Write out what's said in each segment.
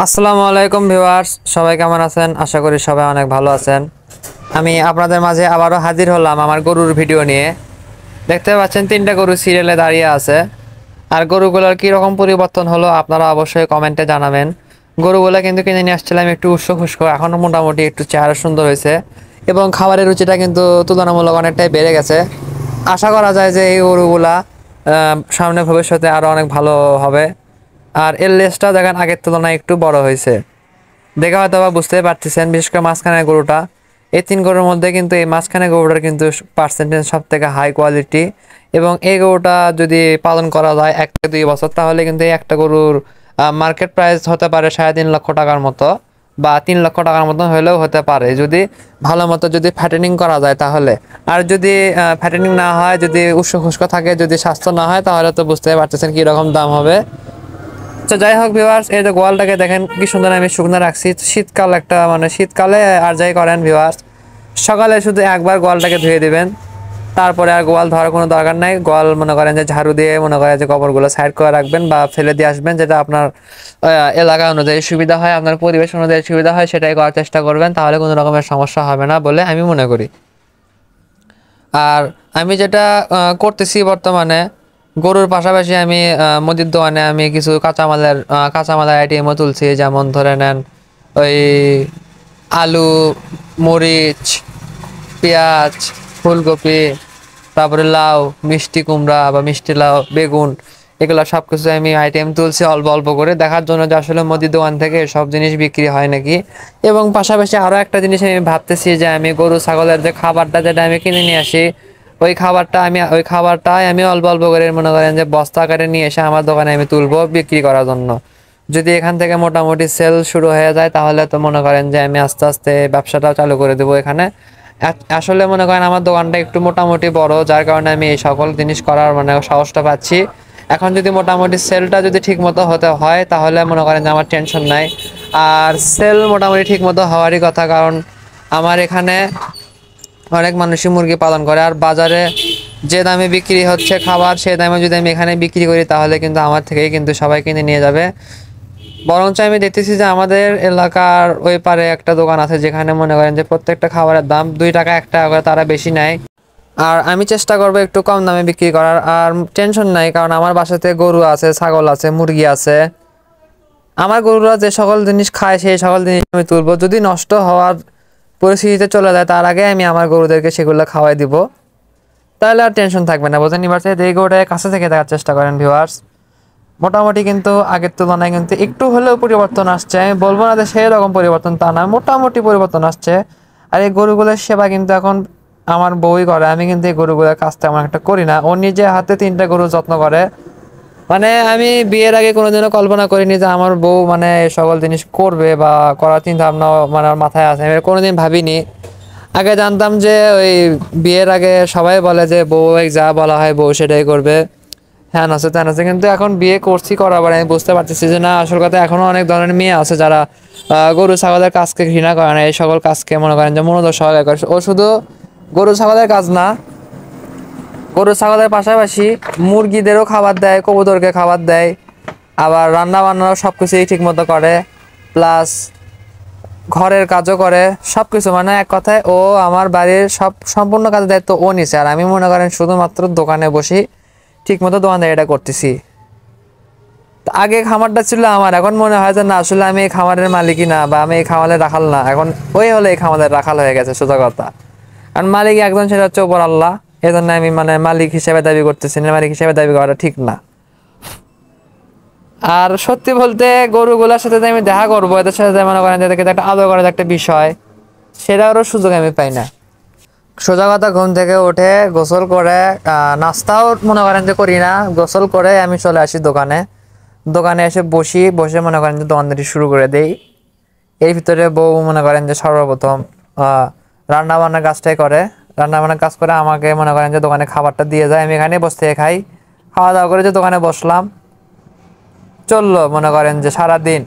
আসসালামু আলাইকুম ভিউয়ার্স, সবাই কেমন আছেন? আশা করি সবাই অনেক ভালো আছেন। আমি আপনাদের মাঝে আবারও হাজির হলাম আমার গরুর ভিডিও নিয়ে। দেখতে পাচ্ছেন তিনটা গরু সিরিয়ালে দাঁড়িয়ে আছে। আর গরুগুলোর কীরকম পরিবর্তন হলো আপনারা অবশ্যই কমেন্টে জানাবেন। গরুগুলো কিন্তু কিনে নিয়ে আসছিলাম একটু উস্কো খুস্কো, এখনও মোটামুটি একটু চেহারা সুন্দর হয়েছে এবং খাবারের রুচিটা কিন্তু তুলনামূলক অনেকটাই বেড়ে গেছে। আশা করা যায় যে এই গরুগুলা সামনে ভবিষ্যতে আরও অনেক ভালো হবে। আর এর লেজটা দেখেন আগের তুলনায় একটু বড় হয়েছে, দেখে হয়তো বা বুঝতেই পারতেছেন। বিশেষ করে মাঝখানের গরুটা, এই তিন গরুর মধ্যে কিন্তু এই মাঝখানে গরুটার কিন্তু পার্সেন্টেজ সব থেকে হাই কোয়ালিটি। এবং এই গরুটা যদি পালন করা যায় 1 থেকে 2 বছর, তাহলে কিন্তু এই একটা গরুর মার্কেট প্রাইস হতে পারে 3.5 লক্ষ টাকার মতো, বা 3 লক্ষ টাকার মতো হলেও হতে পারে যদি ভালো মতো যদি ফ্যাটেনিং করা যায় তাহলে। আর যদি ফ্যাটেনিং না হয়, যদি উস্কো খুস্কো থাকে, যদি স্বাস্থ্য না হয়, তাহলে তো বুঝতেই পারতেছেন কীরকম দাম হবে। তো যাই হোক ভিউয়ার্স, এই যে গোয়ালটাকে দেখেন কি সুন্দর আমি শুকনো রাখছি। শীতকাল একটা মানে শীতকালে আর যাই করেন ভিউয়ার্স, সকালে শুধু একবার গোয়ালটাকে ধুয়ে দিবেন, তারপরে আর গোয়াল ধোয়ার কোনো দরকার নাই। গোয়াল মনে করেন যে ঝাড়ু দিয়ে মনে করেন যে গোবরগুলো সাইড করে রাখবেন বা ফেলে দিয়ে আসবেন, যেটা আপনার এলাকা অনুযায়ী সুবিধা হয়, আপনার পরিবেশ অনুযায়ী সুবিধা হয়, সেটাই করার চেষ্টা করবেন। তাহলে কোনো রকমের সমস্যা হবে না বলে আমি মনে করি। আর আমি যেটা করতেছি বর্তমানে, গরুর পাশাপাশি আমি মুদির দোকানে আমি কিছু কাঁচামালের আইটেমও তুলছি। যেমন ধরে নেন ওই আলু, মরিচ, পেঁয়াজ, ফুলকপি, তারপরে লাউ, মিষ্টি কুমড়া বা মিষ্টি লাউ, বেগুন, এগুলো সব কিছু আমি আইটেম তুলছি অল্প অল্প করে, দেখার জন্য যে আসলে মুদির দোকান থেকে সব জিনিস বিক্রি হয় নাকি। এবং পাশাপাশি আরও একটা জিনিস আমি ভাবতেছি যে আমি গরু ছাগলের যে খাবারটা যেটা আমি কিনে নিয়ে আসি, ওই খাবারটাই আমি অল্প অল্প করে মনে করেন যে বস্তা আকারে নিয়ে এসে আমার দোকানে আমি তুলবো বিক্রি করার জন্য। যদি এখান থেকে মোটামুটি সেল শুরু হয়ে যায়, তাহলে তো মনে করেন যে আমি আস্তে আস্তে ব্যবসাটাও চালু করে দেবো এখানে। আসলে মনে করেন আমার দোকানটা একটু মোটামুটি বড়, যার কারণে আমি এই সকল জিনিস করার মানে সাহসটা পাচ্ছি। এখন যদি মোটামুটি সেলটা যদি ঠিক মতো হতে হয়, তাহলে মনে করেন যে আমার টেনশন নাই। আর সেল মোটামুটি ঠিক মতো হওয়ারই কথা, কারণ আমার এখানে অনেক মানুষই মুরগি পালন করে। আর বাজারে যে দামে বিক্রি হচ্ছে খাবার, সেই দামে যদি আমি এখানে বিক্রি করি, তাহলে কিন্তু আমার থেকেই কিন্তু সবাই কিনে নিয়ে যাবে। বরঞ্চ আমি দেখতেছি যে আমাদের এলাকার ওই পারে একটা দোকান আছে, যেখানে মনে করেন যে প্রত্যেকটা খাবারের দাম 2 টাকা 1 টাকা করে, তারা বেশি নেয়। আর আমি চেষ্টা করবো একটু কম দামে বিক্রি করার। আর টেনশন নাই, কারণ আমার বাসাতে গরু আছে, ছাগল আছে, মুরগি আছে। আমার গরুরা যে সকল জিনিস খায়, সেই সকল জিনিস আমি তুলবো। যদি নষ্ট হওয়ার পরিস্থিতিতে চলে যায়, তার আগে আমি আমার গরুদেরকে সেগুলো খাওয়াই দিব, তাহলে আর টেনশন থাকবে না। বোঝেন এবার এই গরুটাকে কাছে থেকে দেখার চেষ্টা করেন ভিউয়ার্স। মোটামুটি কিন্তু আগের তুলনায় কিন্তু একটু হলেও পরিবর্তন আসছে। আমি বলবো না যে সেই রকম পরিবর্তন, তা না, মোটামুটি পরিবর্তন আসছে। আর এই গরুগুলোর সেবা কিন্তু এখন আমার বউই করে। আমি কিন্তু এই গরুগুলোর কাজ তেমন একটা করি না। ও নিজে হাতে 3টা গরু যত্ন করে। মানে আমি বিয়ের আগে কোনোদিনও কল্পনা করিনি যে আমার বউ মানে এই সকল জিনিস করবে বা করার চিন্তা ভাবনা মানে আমার মাথায় আছে, আমি কোনোদিন ভাবিনি। আগে জানতাম যে ওই বিয়ের আগে সবাই বলে যে বউ যা বলা হয় বউ সেটাই করবে, হ্যাঁ আছে তেন আছে। কিন্তু এখন বিয়ে করছি, করার পরে আমি বুঝতে পারতেছি যে না, আসল কথা এখনো অনেক ধরনের মেয়ে আছে যারা গরু ছাগলের কাজকে ঘৃণা করে না, এই সকল কাজকে মনে করেন যে মনোযোগ সহকারে করে। ও শুধু গরু ছাগলের কাজ না, গরু ছাগলের পাশাপাশি মুরগিদেরও খাবার দেয়, কবুতরকে খাবার দেয়, আবার রান্না বান্নাও সব কিছুই ঠিক মতো করে, প্লাস ঘরের কাজও করে, সব কিছু। মানে এক কথায় ও আমার বাড়ির সম্পূর্ণ কাজের দায়িত্ব ও নিছে। আর আমি মনে করেন শুধুমাত্র দোকানে বসি, ঠিক মতো দোকানদারিটা করতেছি। আগে খামারটা ছিল আমার, এখন মনে হয় যে না, আসলে আমি এই খামারের মালিকই না, বা আমি এই খামারের রাখাল না, এখন ওই হলে এই খামারের রাখাল হয়ে গেছে সোজা কথা। কারণ মালিক একজন, সেটা হচ্ছে ওপর আল্লাহ। এই জন্য আমি মানে মালিক হিসেবে দাবি করতেছি না, মালিক হিসেবে দাবি করাটা ঠিক না। আর সত্যি বলতে গরুগুলোর সাথে যে আমি দেখা করবো, এদের সাথে মনে করেন যে এদেরকে একটা আদর করার একটা বিষয়, সেটারও সুযোগ আমি পাই না। সোজা কথা, ঘুম থেকে উঠে গোসল করে নাস্তাও মনে করেন যে করি না, গোসল করে আমি চলে আসি দোকানে। দোকানে এসে বসে মনে করেন যে দোকানদারি শুরু করে দেই। এর ভিতরে বউ মনে করেন যে সর্বপ্রথম রান্না বান্নার কাজটাই করে। রান্না বান্নার কাজ করে আমাকে মনে করেন যে দোকানে খাবারটা দিয়ে যায়, আমি এখানে বসে থেকে খাই। খাওয়া দাওয়া করে যে দোকানে বসলাম, চললো মনে করেন যে সারাদিন।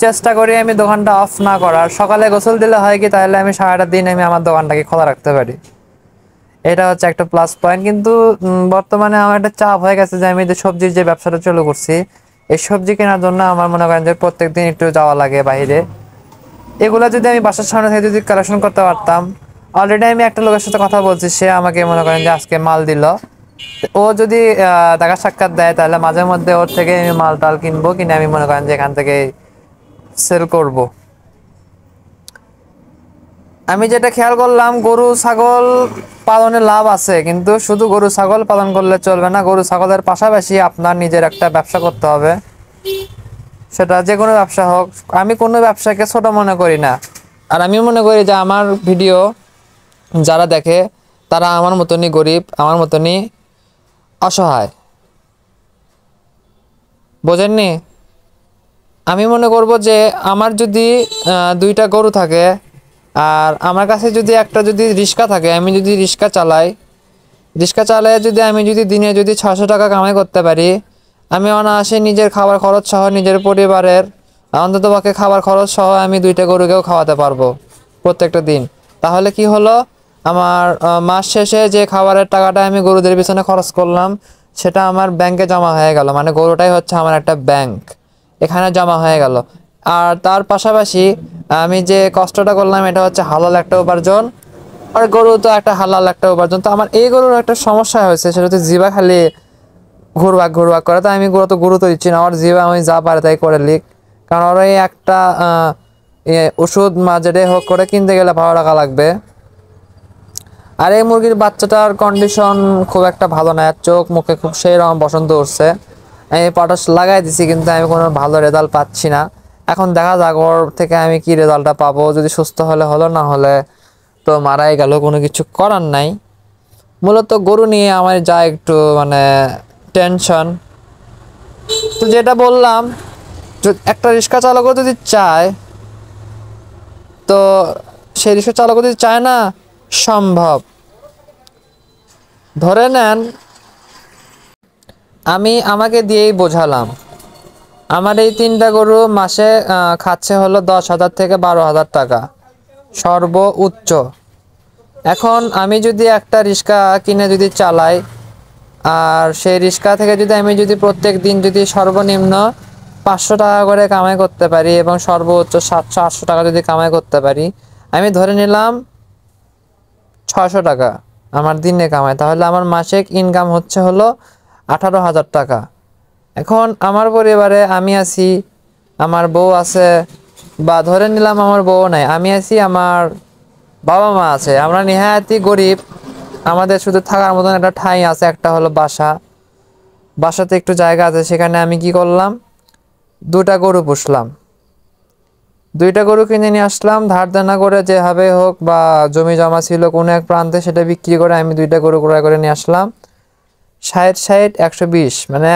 চেষ্টা করি আমি দোকানটা অফ না করার। সকালে গোসল দিলে হয় কি, তাহলে আমি সারাটা দিন আমি আমার দোকানটাকে খোলা রাখতে পারি। এটা হচ্ছে একটা প্লাস পয়েন্ট। কিন্তু বর্তমানে আমার একটা চাপ হয়ে গেছে যে আমি যে সবজির যে ব্যবসাটা চালু করছি, এই সবজি কেনার জন্য আমার মনে করেন যে প্রত্যেকদিন একটু যাওয়া লাগে বাইরে। এগুলা যদি আমি বাসার সামনে থেকে যদি কালেকশন করতে পারতাম, অলরেডি আমি একটা লোকের সাথে কথা বলছি, সে আমাকে মনে করেন যে আজকে মাল দিল। ও যদি দেখা সাক্ষাৎ দেয় তাহলে মাঝে মধ্যে ওর থেকে আমি মাল টাল কিনবো, কিনে আমি মনে করেন যে এখান থেকে সেল করব। আমি যেটা খেয়াল করলাম, গরু ছাগল পালনে লাভ আছে, কিন্তু শুধু গরু ছাগল পালন করলে চলবে না, গরু ছাগলের পাশাপাশি আপনার নিজের একটা ব্যবসা করতে হবে। সেটা যে কোনো ব্যবসা হোক, আমি কোনো ব্যবসাকে ছোট মনে করি না। আর আমি মনে করি যে আমার ভিডিও যারা দেখে তারা আমার মতনই গরিব, আমার মতনই অসহায়। বোঝেননি? আমি মনে করব যে আমার যদি 2টা গরু থাকে আর আমার কাছে যদি একটা যদি রিক্সা থাকে, আমি যদি রিক্সা চালাই, রিক্সা চালায় যদি আমি যদি দিনে যদি 600 টাকা কামাই করতে পারি, আমি অনায়াসে নিজের খাবার খরচ সহ, নিজের পরিবারের অন্ততপক্ষে খাবার খরচ সহ আমি 2টা গরুকেও খাওয়াতে পারবো প্রত্যেকটা দিন। তাহলে কি হলো, আমার মাস শেষে যে খাবারের টাকাটা আমি গরুদের পিছনে খরচ করলাম সেটা আমার ব্যাংকে জমা হয়ে গেল। মানে গরুটাই হচ্ছে আমার একটা ব্যাংক, এখানে জমা হয়ে গেল। আর তার পাশাপাশি আমি যে কষ্টটা করলাম এটা হচ্ছে হালাল একটা উপার্জন, আর গরু তো একটা হালাল একটা উপার্জন। তো আমার এই গরুর একটা সমস্যা হয়েছে, সেটা হচ্ছে জিবা খালি ঘুরবাক ঘুরবাক করে। তো আমি গরু তো দিচ্ছি না, আমার জিবা আমি যা পারে তাই করে লিক। কারণ ওর এই একটা ওষুধ যেটাই হোক করে কিনতে গেলে 12 টাকা লাগবে। আর এই মুরগির বাচ্চাটার কন্ডিশন খুব একটা ভালো না, চোখ মুখে খুব সেই রকম বসন্ত উঠছে। আমি পটাশ লাগাই দিছি কিন্তু আমি কোনো ভালো রেজাল্ট পাচ্ছি না। এখন দেখা যাক ওর থেকে আমি কি রেজাল্টটা পাবো, যদি সুস্থ হলে হলো, না হলে তো মারাই গেল, কোনো কিছু করার নাই। মূলত গরু নিয়ে আমার যা একটু মানে টেনশন। তো যেটা বললাম, একটা রিক্সা চালকও যদি চায়, তো সেই রিক্সা চালকও যদি চায় না, সম্ভব। ধরে নেন আমি আমাকে দিয়েই বোঝালাম, আমার এই 3টা গরু মাসে খাচ্ছে হলো 10,000 থেকে 12,000 টাকা সর্বোচ্চ। এখন আমি যদি একটা রিক্সা কিনে যদি চালাই, আর সেই রিক্সা থেকে যদি আমি যদি প্রত্যেক দিন যদি সর্বনিম্ন 500 টাকা করে কামাই করতে পারি এবং সর্বোচ্চ 700-800 টাকা যদি কামাই করতে পারি, আমি ধরে নিলাম 600 টাকা আমার দিনে কামাই, তাহলে আমার মাসিক ইনকাম হচ্ছে হলো 18,000 টাকা। এখন আমার পরিবারে আমি আছি, আমার বউ আছে, বা ধরে নিলাম আমার বউ নাই, আমি আছি, আমার বাবা মা আছে, আমরা নেহায়াতি গরিব। আমাদের শুধু থাকার মতন একটা ঠাঁই আছে, একটা হলো বাসা, বাসাতে একটু জায়গা আছে। সেখানে আমি কি করলাম, 2টা গরু পুষলাম, 2টা গরু কিনে নিয়ে আসলাম ধার দেনা করে, যেভাবে হোক, বা জমি জমা ছিল কোনো এক প্রান্তে, সেটা বিক্রি করে আমি 2টা গরু ক্রয় করে নিয়ে আসলাম। 60, 120 মানে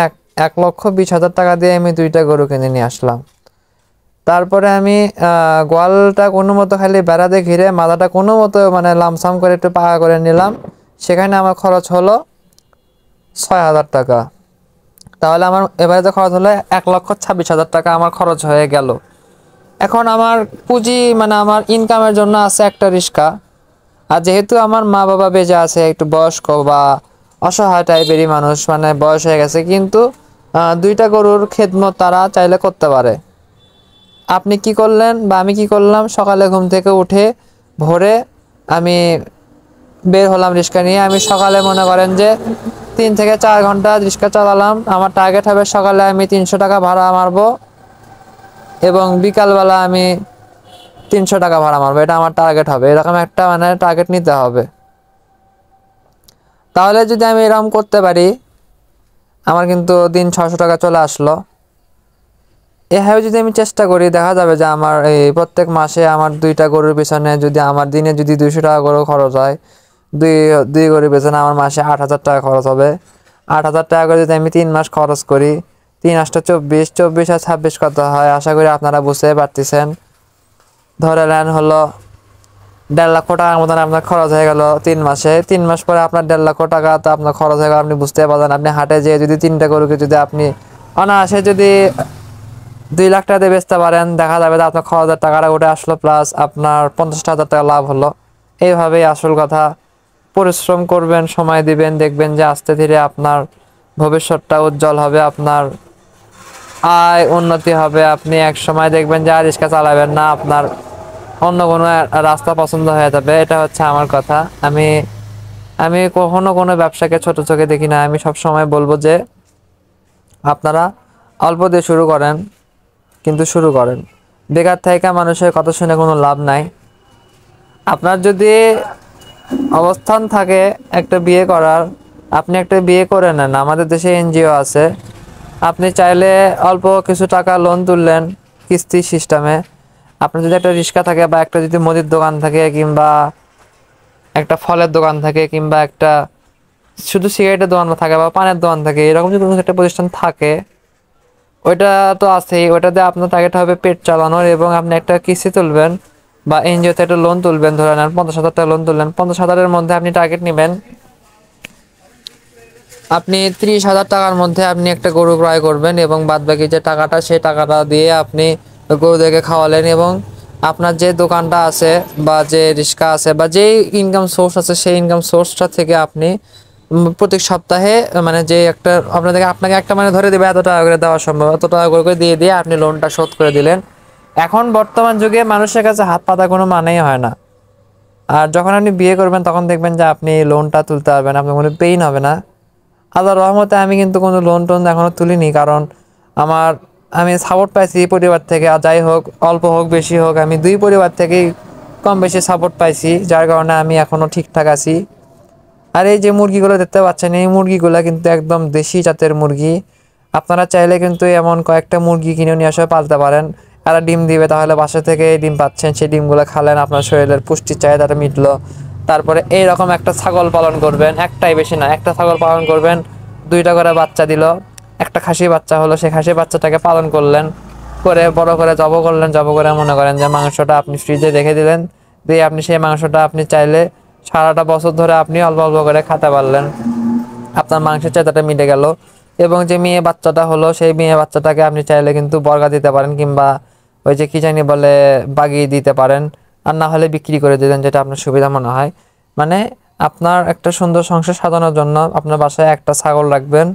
1,20,000 টাকা দিয়ে আমি 2টা গরু কিনে নিয়ে আসলাম। তারপরে আমি গোয়ালটা কোনো মতো খালি বেড়া দিয়ে ঘিরে মাথাটা কোনো মতো মানে লামসাম করে একটু পাকা করে নিলাম। সেখানে আমার খরচ হলো 6,000 টাকা। তাহলে আমার এবারে তো খরচ হলো 1,26,000 টাকা আমার খরচ হয়ে গেল। এখন আমার পুঁজি মানে আমার ইনকামের জন্য আছে একটা রিক্সা। আর যেহেতু আমার মা বাবা বেঁচে আছে, একটু বয়স্ক বা অসহায় টাইপেরই মানুষ, মানে বয়স হয়ে গেছে, কিন্তু 2টা গরুর খেদমত তারা চাইলে করতে পারে। আপনি কি করলেন বা আমি কি করলাম, সকালে ঘুম থেকে উঠে ভোরে আমি বের হলাম রিক্সা নিয়ে। আমি সকালে মনে করেন যে 3 থেকে 4 ঘন্টা রিক্সা চালালাম। আমার টার্গেট হবে সকালে আমি 300 টাকা ভাড়া মারবো এবং বিকালবেলা আমি 300 টাকা ভাড়া মারবো, এটা আমার টার্গেট হবে। এরকম একটা মানে টার্গেট নিতে হবে। তাহলে যদি আমি এরকম করতে পারি, আমার কিন্তু দিন 600 টাকা চলে আসলো। এভাবে যদি আমি চেষ্টা করি, দেখা যাবে যে আমার এই প্রত্যেক মাসে আমার 2টা গরুর পেছনে যদি আমার দিনে যদি 200 টাকা করে খরচ হয়, দুই গরুর পেছনে আমার মাসে 8,000 টাকা খরচ হবে। 8,000 টাকা করে যদি আমি 3 মাস খরচ করি, 3 8 24, 24 আর 26 কত হয় আশা করি আপনারা বুঝতে পারতেছেন। ধরে নেন হলো 1.5 লক্ষ টাকার মতন আপনার খরচ হয়ে গেল 3 মাসে। 3 মাস পরে আপনার 1.5 লক্ষ টাকা তো আপনার খরচ হয়ে গেল, আপনি বুঝতে পারছেন। আপনি হাটে যেয়ে যদি 3টা গরুকে যদি আপনি অনায়াসে যদি 2 লাখ টাকা দিয়ে বেচতে পারেন, দেখা যাবে যে আপনার খরচের টাকাটা উঠে আসলো, প্লাস আপনার 50,000 টাকা লাভ হলো। এইভাবেই আসল কথা। পরিশ্রম করবেন, সময় দিবেন, দেখবেন যে আস্তে ধীরে আপনার ভবিষ্যৎটা উজ্জ্বল হবে, আপনার আয় উন্নতি হবে। আপনি এক সময় দেখবেন যে আর রিক্সা চালাবেন না, আপনার অন্য কোনো রাস্তা পছন্দ হয়ে যাবে। এটা হচ্ছে আমার কথা। আমি আমি কখনো কোনো ব্যবসাকে ছোট চোখে দেখি না। আমি সব সময় বলবো যে আপনারা অল্প দিয়ে শুরু করেন, কিন্তু শুরু করেন। বেকার থেকে মানুষের কথা শুনে কোনো লাভ নাই। আপনার যদি অবস্থান থাকে একটা বিয়ে করার, আপনি একটা বিয়ে করে নেন। আমাদের দেশে এনজিও আছে, আপনি চাইলে অল্প কিছু টাকা লোন তুললেন কিস্তি সিস্টেমে। আপনার যদি একটা রিক্সা থাকে বা একটা যদি মুদির দোকান থাকে কিংবা একটা ফলের দোকান থাকে কিংবা একটা শুধু সিগারেটের দোকান থাকে বা পানের দোকান থাকে, এরকম যদি কোনো একটা প্রতিষ্ঠান থাকে, ওইটা তো আছেই। ওইটাতে আপনার টার্গেট হবে পেট চালানোর, এবং আপনি একটা কিস্তি তুলবেন বা এনজিওতে একটা লোন তুলবেন। ধরে নেন 50,000 টাকা লোন তুললেন, 50,000-এর মধ্যে আপনি টার্গেট নেবেন আপনি 30,000 টাকার মধ্যে আপনি একটা গরু ক্রয় করবেন, এবং বাদ বাকি যে টাকাটা সেই টাকাটা দিয়ে আপনি গরুদেরকে খাওয়ালেন। এবং আপনার যে দোকানটা আছে বা যে রিক্সা আছে বা যেই ইনকাম সোর্স আছে সেই ইনকাম সোর্সটা থেকে আপনি প্রত্যেক সপ্তাহে মানে যে একটা আপনাকে একটা মানে ধরে দেবে এত টাকা করে দেওয়া সম্ভব, এত টাকা করে দিয়ে দিয়ে আপনি লোনটা শোধ করে দিলেন। এখন বর্তমান যুগে মানুষের কাছে হাত পাতা কোনো মানেই হয় না। আর যখন আপনি বিয়ে করবেন তখন দেখবেন যে আপনি লোনটা তুলতে পারবেন, আপনার কোনো পেইন হবে না। আল্লাহর রহমতে আমি কিন্তু কোনো লোন টোন এখনো তুলিনি, কারণ আমি সাপোর্ট পাইছি পরিবার থেকে। আর যাই হোক, অল্প হোক বেশি হোক, আমি দুই পরিবার থেকেই কম বেশি সাপোর্ট পাইছি, যার কারণে আমি এখনো ঠিকঠাক আছি। আর এই যে মুরগিগুলো দেখতে পাচ্ছেন, এই মুরগিগুলো কিন্তু একদম দেশি জাতের মুরগি। আপনারা চাইলে কিন্তু এমন কয়েকটা মুরগি কিনে নিয়ে এসে পালতে পারেন। এরা ডিম দিবে, তাহলে বাসা থেকে ডিম পাচ্ছেন, সেই ডিমগুলো খালেন, আপনার শরীরের পুষ্টির চাহিদাটা মিটলো। তারপরে এইরকম একটা ছাগল পালন করবেন, একটাই বেশি না, একটা ছাগল পালন করবেন, 2টা করে বাচ্চা দিল, একটা খাসি বাচ্চা হলো, সেই খাসি বাচ্চাটাকে পালন করলেন, করে বড় করে জব করলেন। জব করে মনে করেন যে মাংসটা আপনি ফ্রিজে রেখে দিলেন, দিয়ে আপনি সেই মাংসটা আপনি চাইলে সারাটা বছর ধরে আপনি অল্প অল্প করে খেতে পারলেন, আপনার মাংসের চাহিদাটা মিটে গেল। এবং যে মেয়ে বাচ্চাটা হলো, সেই মেয়ে বাচ্চাটাকে আপনি চাইলে কিন্তু বর্গা দিতে পারেন, কিংবা ওই যে কি জানি বলে বাগিয়ে দিতে পারেন, আর না হলে বিক্রি করে দিলেন, যেটা আপনার সুবিধা মনে হয়। মানে আপনার একটা সুন্দর সংসার সাজানোর জন্য আপনার বাসায় একটা ছাগল রাখবেন,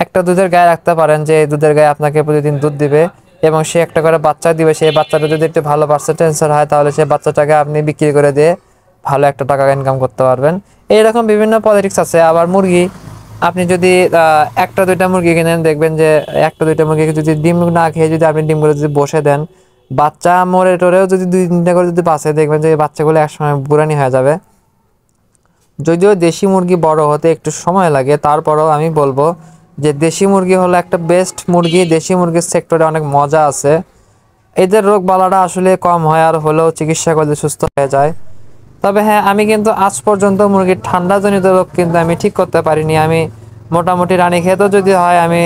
একটা দুধের গায়ে রাখতে পারেন, যে এই দুধের গায়ে আপনাকে প্রতিদিন দুধ দিবে এবং সে একটা করে বাচ্চা দিবে। সেই বাচ্চাটা যদি একটু ভালো পার্সেন্টেন্সের হয়, তাহলে সেই বাচ্চাটাকে আপনি বিক্রি করে দিয়ে ভালো একটা টাকা ইনকাম করতে পারবেন। এইরকম বিভিন্ন পলিটিক্স আছে। আবার মুরগি, আপনি যদি একটা দুইটা মুরগি কিনেন, দেখবেন যে একটা দুইটা মুরগি যদি ডিম না খেয়ে যদি আপনি ডিমগুলো যদি বসে দেন, বাচ্চা মরে টরেও যদি 2-3টা করে যদি বাঁচে, দেখবেন যে এই বাচ্চাগুলো একসময় বুড়ানি হয়ে যাবে। যদিও দেশি মুরগি বড় হতে একটু সময় লাগে, তারপরেও আমি বলবো যে দেশি মুরগি হলো একটা বেস্ট মুরগি। দেশি মুরগির সেক্টরে অনেক মজা আছে, এদের রোগ বালাটা আসলে কম হয়, আর হলেও চিকিৎসা করলে সুস্থ হয়ে যায়। তবে হ্যাঁ, আমি কিন্তু আজ পর্যন্ত মুরগির ঠান্ডাজনিত রোগ কিন্তু আমি ঠিক করতে পারিনি। আমি মোটামুটি রানী খেতেও যদি হয়, আমি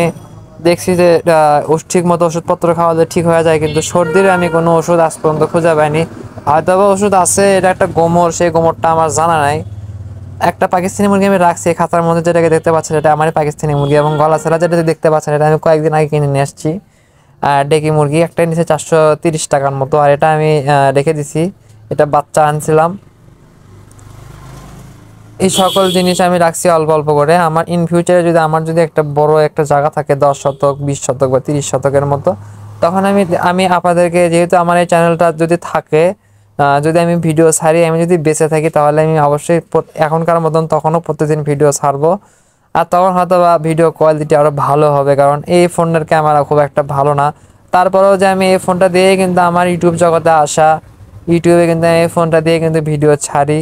দেখছি যে ঠিক মতো ওষুধপত্র খাওয়ালে ঠিক হয়ে যায়, কিন্তু সর্দির আমি কোনো ওষুধ আজ পর্যন্ত খুঁজে পাইনি। হয়তো বা ওষুধ আছে, এটা একটা গোমর, সেই গোমরটা আমার জানা নাই। একটা পাকিস্তানি মুরগি আমি রাখছি খাতার মধ্যে, যেটাকে দেখতে পাচ্ছেন এটা আমারই পাকিস্তানি মুরগি, এবং গলা ছাড়া যেটা দেখতে পাচ্ছেন এটা আমি কয়েকদিন আগে কিনে নিয়ে আসছি। আর ডেকি মুরগি একটা নিচে 430 টাকার মতো, আর এটা আমি রেখে দিছি, এটা বাচ্চা আনছিলাম। এই সকল জিনিস আমি রাখছি অল্প অল্প করে। আমার ইন ফিউচারে যদি আমার যদি একটা বড় একটা জায়গা থাকে, 10 শতক 20 শতক বা 30 শতকের মতো, তখন আমি আমি আপনাদেরকে, যেহেতু আমার এই চ্যানেলটা যদি থাকে, যদি আমি ভিডিও ছাড়ি, আমি যদি বেঁচে থাকি, তাহলে আমি অবশ্যই এখনকার মতন তখনও প্রতিদিন ভিডিও ছাড়বো। আর তখন হয়তো বা ভিডিও কোয়ালিটি আরও ভালো হবে, কারণ এই ফোনের ক্যামেরা খুব একটা ভালো না। তারপরেও যে আমি এই ফোনটা দিয়ে কিন্তু আমার ইউটিউব জগতে আসা, ইউটিউবে কিন্তু এই ফোনটা দিয়ে কিন্তু ভিডিও ছাড়ি,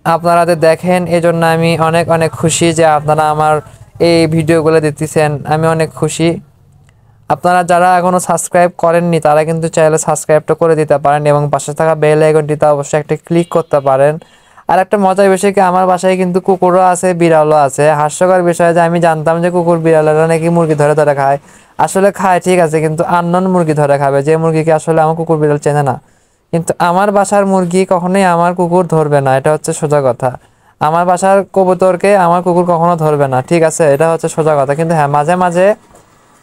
আপনারা দেখেন। এজন্য আমি অনেক অনেক খুশি যে আপনারা আমার এই ভিডিওগুলো দেখতেছেন, আমি অনেক খুশি। আপনারা যারা এখনো সাবস্ক্রাইব করেননি, তারা কিন্তু চাইলে সাবস্ক্রাইবটা করে দিতে পারেন, এবং পাশে থাকা বেল আইকনটিতে অবশ্যই একটা ক্লিক করতে পারেন। আর একটা মজার বিষয় কি, আমার বাসায় কিন্তু কুকুরও আছে, বিড়ালও আছে। হাস্যকর বিষয় যে আমি জানতাম যে কুকুর বিড়ালেরা নাকি মুরগি ধরে ধরে খায়। আসলে খায় ঠিক আছে, কিন্তু আননোন মুরগি ধরে খাবে, যে মুরগিকে আসলে আমার কুকুর বিড়াল চেনে না। কিন্তু আমার বাসার মুরগি কখনোই আমার কুকুর ধরবে না, এটা হচ্ছে সোজা কথা। আমার বাসার কবুতরকে আমার কুকুর কখনো ধরবে না, ঠিক আছে, এটা হচ্ছে সোজা কথা। কিন্তু হ্যাঁ, মাঝে মাঝে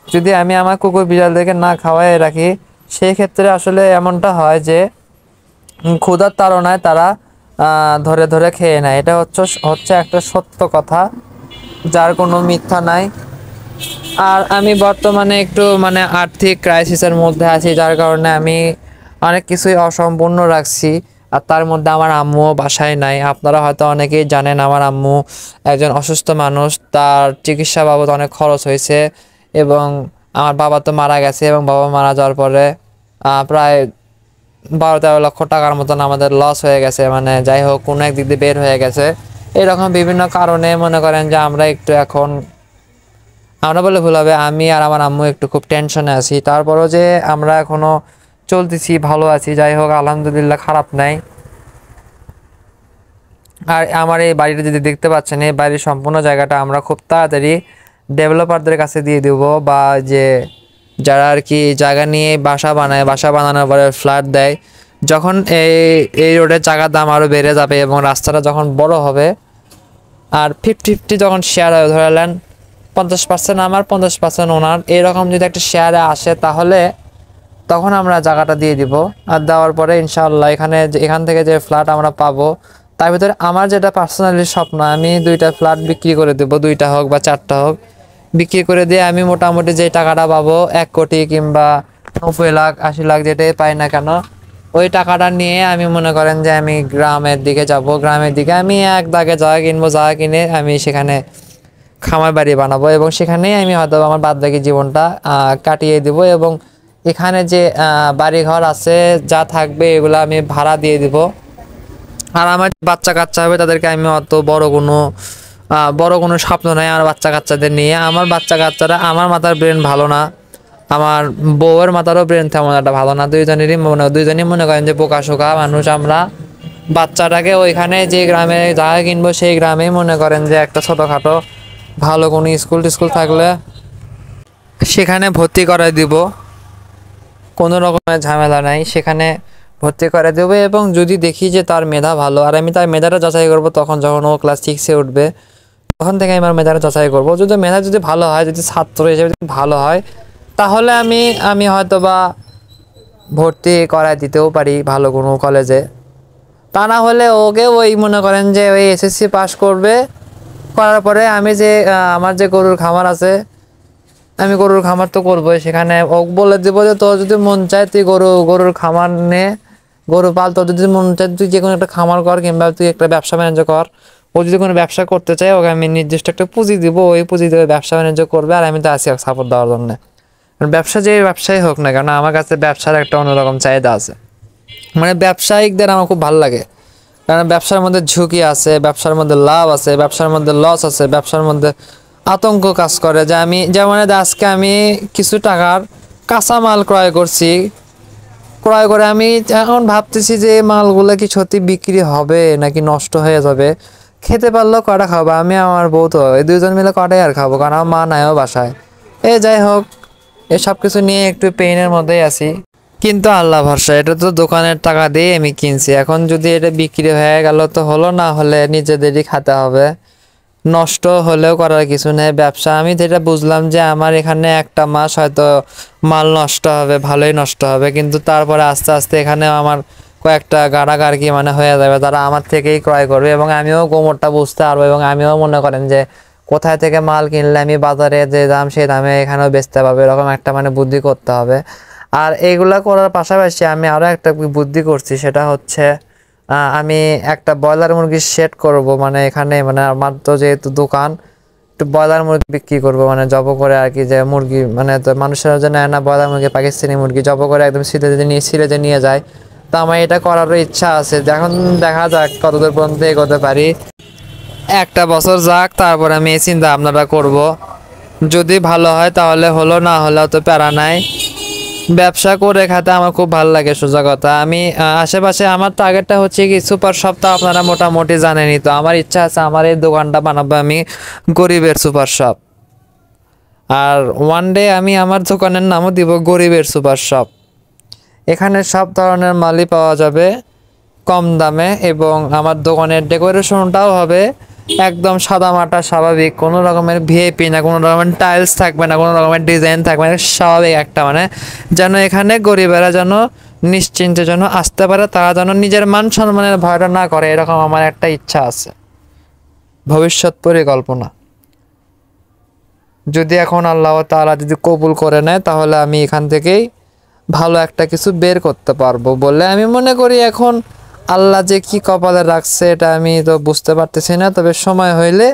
যদি আমি আমার কুকুর বিড়ালদেরকে না খাওয়াই রাখি, সেই ক্ষেত্রে আসলে এমনটা হয় যে ক্ষুধার তাড়নায় তারা ধরে ধরে খেয়ে নেয়। এটা হচ্ছে হচ্ছে একটা সত্য কথা, যার কোনো মিথ্যা নাই। আর আমি বর্তমানে একটু মানে আর্থিক ক্রাইসিসের মধ্যে আছি, যার কারণে আমি অনেক কিছুই অসম্পূর্ণ রাখছি। আর তার মধ্যে আমার আম্মুও বাসায় নাই। আপনারা হয়তো অনেকেই জানেন আমার আম্মু একজন অসুস্থ মানুষ, তার চিকিৎসা বাবদ অনেক খরচ হয়েছে। এবং আমার বাবা তো মারা গেছে, এবং বাবা মারা যাওয়ার পরে প্রায় 12-13 লক্ষ টাকার মতন আমাদের লস হয়ে গেছে। মানে যাই হোক, কোনো এক দিক দিয়ে বের হয়ে গেছে। এরকম বিভিন্ন কারণে মনে করেন যে আমরা একটু এখন, আমরা বলে ভুল হবে, আমি আর আমার আম্মু একটু খুব টেনশনে আছি। তারপরও যে আমরা এখনো চলতেছি, ভালো আছি, যাই হোক আলহামদুলিল্লাহ, খারাপ নাই। আর আমার এই বাড়িটা যদি দেখতে পাচ্ছেন, এই বাড়ির সম্পূর্ণ জায়গাটা আমরা খুব তাড়াতাড়ি ডেভেলপারদের কাছে দিয়ে দেব, বা যে যারা আর কি জায়গা নিয়ে বাসা বানায়, বাসা বানানোর পরে ফ্ল্যাট দেয়, যখন এই এই রোডের জায়গার দাম আরও বেড়ে যাবে এবং রাস্তাটা যখন বড় হবে, আর 50-50 যখন শেয়ার হয়, ধরালেন 50% আমার 50% ওনার, এরকম যদি একটা শেয়ারে আসে, তাহলে তখন আমরা জায়গাটা দিয়ে দিব। আর দেওয়ার পরে ইনশাআল্লাহ এখান থেকে যে ফ্ল্যাট আমরা পাবো, তার ভিতরে আমার যেটা পার্সোনালি স্বপ্ন, আমি 2টা ফ্ল্যাট বিক্রি করে দেবো, 2টা হোক বা 4টা হোক, বিক্রি করে দিয়ে আমি মোটামুটি যে টাকাটা পাবো 1 কোটি কিংবা 90 লাখ 80 লাখ যেটাই পাই না কেন, ওই টাকাটা নিয়ে আমি মনে করেন যে আমি গ্রামের দিকে যাব। গ্রামের দিকে আমি এক দাগে জায়গা কিনবো, জায়গা কিনে আমি সেখানে খামার বাড়ি বানাবো, এবং সেখানেই আমি হয়তো আমার বাদবাকি জীবনটা কাটিয়ে দেবো। এবং এখানে যে বাড়িঘর আছে যা থাকবে, এগুলো আমি ভাড়া দিয়ে দিব। আর আমার বাচ্চা কাচ্চা হবে, তাদেরকে আমি অত বড় কোনো স্বপ্ন নাই আমার বাচ্চা কাচ্চাদের নিয়ে। আমার বাচ্চা কাচ্চারা, আমার মাথার ব্রেন ভালো না, আমার বউয়ের মাথারও ব্রেন তেমন একটা ভালো না, দুইজনই মনে করেন যে বোকা শোকা মানুষ আমরা। বাচ্চাটাকে ওইখানে যে গ্রামে জায়গা কিনবো, সেই গ্রামেই মনে করেন যে একটা ছোটোখাটো ভালো কোনো স্কুল টিস্কুল থাকলে সেখানে ভর্তি করাই দিব, কোনো রকমের ঝামেলা নাই, সেখানে ভর্তি করে দেবো। এবং যদি দেখি যে তার মেধা ভালো, আর আমি তার মেধাটা যাচাই করবো, তখন যখন ও ক্লাস 6-এ উঠবে, তখন থেকে আমি আমার মেধাটা যাচাই করবো। যদি মেধা যদি ভালো হয়, যদি ছাত্র হিসেবে যদি ভালো হয়, তাহলে আমি হয়তো বা ভর্তি করায় দিতেও পারি ভালো কোনো কলেজে। তা না হলে ওকে ওই মনে করেন যে ওই এসএসসি পাস করবে, করার পরে আমি যে আমার যে গরুর খামার আছে, আমি গরুর খামার তো করবোই, সেখানে ও বলে দেবো যে তোর যদি মন চায় তুই গরুর খামার নে, গরু পাল, তোর যদি মন চায় তুই যে কোনো একটা খামার কর, কিংবা তুই একটা ব্যবসা বাণিজ্য কর। ও যদি কোনো ব্যবসা করতে চায়, ওকে আমি নির্দিষ্ট একটা পুঁজি দিব, ওই পুঁজি দিয়ে ব্যবসা বাণিজ্য করবে, আর আমি তো আছি সাপোর্ট দেওয়ার জন্য। কারণ ব্যবসা যে ব্যবসায়ী হোক না কেন, আমার কাছে ব্যবসার একটা অন্যরকম চাহিদা আছে। মানে ব্যবসায়িকদের আমার খুব ভালো লাগে, কারণ ব্যবসার মধ্যে ঝুঁকি আছে, ব্যবসার মধ্যে লাভ আছে, ব্যবসার মধ্যে লস আছে, ব্যবসার মধ্যে আতঙ্ক কাজ করে। যে আমি যেমন আজকে আমি কিছু টাকার কাঁচামাল ক্রয় করছি, ক্রয় করে আমি এখন ভাবতেছি যে মালগুলো কি সত্যি বিক্রি হবে নাকি নষ্ট হয়ে যাবে। খেতে পারলেও কটা খাবো, আমি আমার বউ তো এই 2জন মিলে কটাই আর খাবো, কারণ আমার মা নাইও বাসায়। যাই হোক, এসব কিছু নিয়ে একটু পেইনের মধ্যেই আছি। কিন্তু আল্লাহ ভরসা, এটা তো দোকানের টাকা দিয়ে আমি কিনছি, এখন যদি এটা বিক্রি হয়ে গেল তো হলো, না হলে নিজেদেরই খাতে হবে। নষ্ট হলেও করার কিছু নেই। ব্যবসা আমি যেটা বুঝলাম যে আমার এখানে একটা মাস হয়তো মাল নষ্ট হবে, ভালোই নষ্ট হবে, কিন্তু তারপরে আস্তে আস্তে এখানে আমার কয়েকটা গাড়া কি মানে হয়ে যাবে, তারা আমার থেকেই ক্রয় করবে, এবং আমিও গোমরটা বুঝতে পারবো, এবং আমিও মনে করেন যে কোথায় থেকে মাল কিনলে আমি বাজারে যে দাম সেই দামে এখানেও বেচতে পারবো, এরকম একটা মানে বুদ্ধি করতে হবে। আর এইগুলা করার পাশাপাশি আমি আরও একটা বুদ্ধি করছি, সেটা হচ্ছে আমি একটা ব্রয়লার মুরগির শেড করব, মানে এখানে মানে আমার তো যেহেতু দোকান, একটু ব্রয়লার মুরগি বিক্রি করব, মানে জব করে আর কি, যে মুরগি মানে তো মানুষের জন্য না, ব্রয়লার মুরগি পাকিস্তানি মুরগি জব করে একদম সিলেটে নিয়ে যায়। তো আমার এটা করারও ইচ্ছা আছে, এখন দেখা যাক কতদূর পর্যন্ত এগোতে পারি। একটা বছর যাক, তারপর আমি এই চিন্তা ভাবনাটা করব। যদি ভালো হয় তাহলে হলো, না হলেও তো প্যারা নাই। ব্যবসা করে খাতে আমার খুব ভালো লাগে, সোজা কথা। আমি আশেপাশে আমার টার্গেটটা হচ্ছে কি সুপার শপ, তো আপনারা মোটামুটি জানেনই। তো আমার ইচ্ছা আছে আমার এই দোকানটা বানাবো আমি গরিবের সুপার শপ। আর ওয়ান ডে আমি আমার দোকানের নামও দিব গরিবের সুপার শপ। এখানে সব ধরনের মালই পাওয়া যাবে কম দামে, এবং আমার দোকানের ডেকোরেশনটাও হবে একদম সাদামাটা স্বাভাবিক, কোনো রকমের ভিআইপি না, কোনো রকমের টাইলস থাকবে না, কোনো রকমের ডিজাইন থাকবে না, স্বাভাবিক একটা মানে যেন এখানে গরিবেরা যেন নিশ্চিন্তে যেন আসতে পারে, তারা যেন নিজের মান সম্মানের ভয়টা না করে, এরকম আমার একটা ইচ্ছা আছে, ভবিষ্যৎ পরিকল্পনা। যদি এখন আল্লাহ তাআলা যদি কবুল করে নেয় তাহলে আমি এখান থেকেই ভালো একটা কিছু বের করতে পারবো বলে আমি মনে করি। এখন আল্লাহ যে কি কপালে রাখছে এটা আমি তো বুঝতে পারতেছি না, তবে সময় হইলে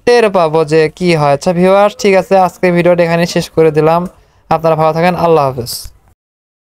টের পাবো যে কি হয়। আচ্ছা ভিউয়ার্স, ঠিক আছে, আজকে ভিডিওটা এখানে শেষ করে দিলাম। আপনারা ভালো থাকেন, আল্লাহ হাফেজ।